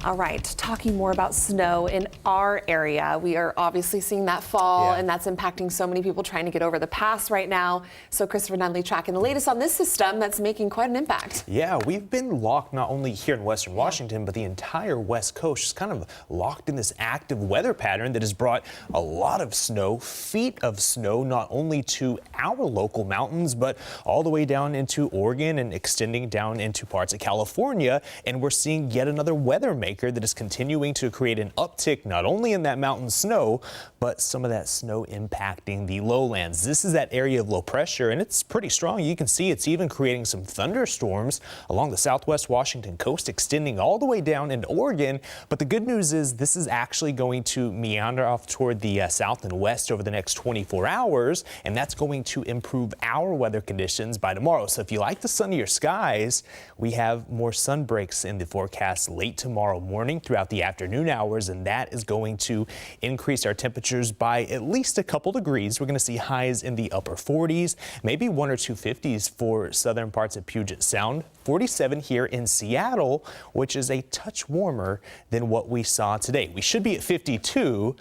All right, talking more about snow in our area. We are obviously seeing that fall, and that's impacting so many people trying to get over the pass right now. So Christopher Nunley tracking the latest on this system that's making quite an impact. Yeah, we've been locked not only here in western Washington, but the entire West Coast is kind of locked in this active weather pattern that has brought a lot of snow, feet of snow, not only to our local mountains, but all the way down into Oregon and extending down into parts of California. And we're seeing yet another weather maker that is continuing to create an uptick not only in that mountain snow, but some of that snow impacting the lowlands. This is that area of low pressure, and it's pretty strong. You can see it's even creating some thunderstorms along the southwest Washington coast, extending all the way down into Oregon. But the good news is this is actually going to meander off toward the south and west over the next 24 hours, and that's going to improve our weather conditions by tomorrow. So if you like the sunnier skies, we have more sun breaks in the forecast late tomorrow morning throughout the afternoon hours, and that is going to increase our temperatures by at least a couple degrees. We're going to see highs in the upper 40s, maybe 1 or 2 50s for southern parts of Puget Sound. 47 here in Seattle, which is a touch warmer than what we saw today. We should be at 52.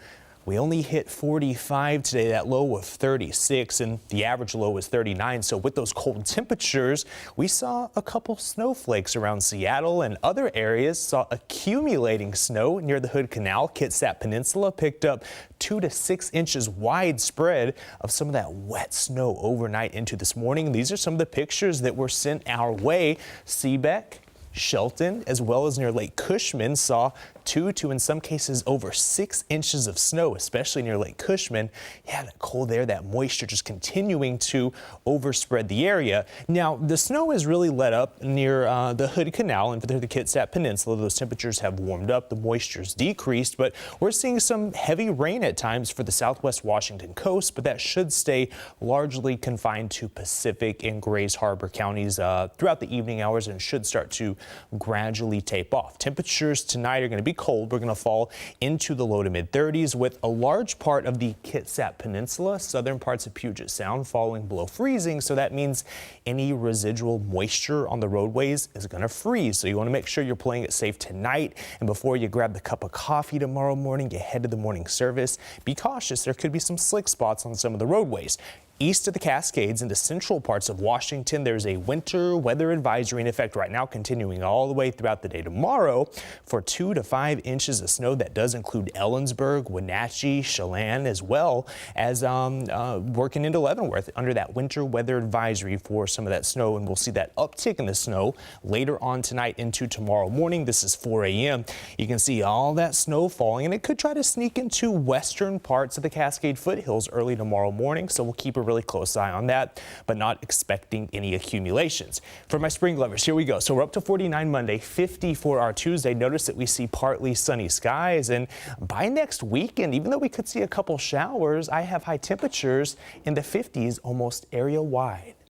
We only hit 45 today, that low of 36, and the average low was 39. So with those cold temperatures, we saw a couple snowflakes around Seattle, and other areas saw accumulating snow near the Hood Canal. Kitsap Peninsula picked up 2 to 6 inches widespread of some of that wet snow overnight into this morning. These are some of the pictures that were sent our way. Seebeck, Shelton, as well as near Lake Cushman, saw 2 to in some cases over 6 inches of snow, especially near Lake Cushman. Yeah, that cold air, that moisture just continuing to overspread the area. Now, the snow has really let up near the Hood Canal and the Kitsap Peninsula. Those temperatures have warmed up, the moisture's decreased, but we're seeing some heavy rain at times for the southwest Washington coast, but that should stay largely confined to Pacific and Grays Harbor counties throughout the evening hours and should start to gradually tape off. Temperatures tonight are going to be cold. We're going to fall into the low to mid 30s with a large part of the Kitsap Peninsula, southern parts of Puget Sound falling below freezing. So that means any residual moisture on the roadways is going to freeze. So you want to make sure you're playing it safe tonight. And before you grab the cup of coffee tomorrow morning, you head to the morning service. Be cautious. There could be some slick spots on some of the roadways. East of the Cascades into central parts of Washington, there's a winter weather advisory in effect right now, continuing all the way throughout the day tomorrow for 2 to 5 inches of snow. That does include Ellensburg, Wenatchee, Chelan, as well as working into Leavenworth under that winter weather advisory for some of that snow. And we'll see that uptick in the snow later on tonight into tomorrow morning. This is 4 a.m. You can see all that snow falling, and it could try to sneak into western parts of the Cascade foothills early tomorrow morning. So we'll keep a really close eye on that, but not expecting any accumulations. For my spring lovers, here we go. So we're up to 49 Monday, 50 for our Tuesday. Notice that we see partly sunny skies, and by next weekend, even though we could see a couple showers, I have high temperatures in the 50s almost area wide.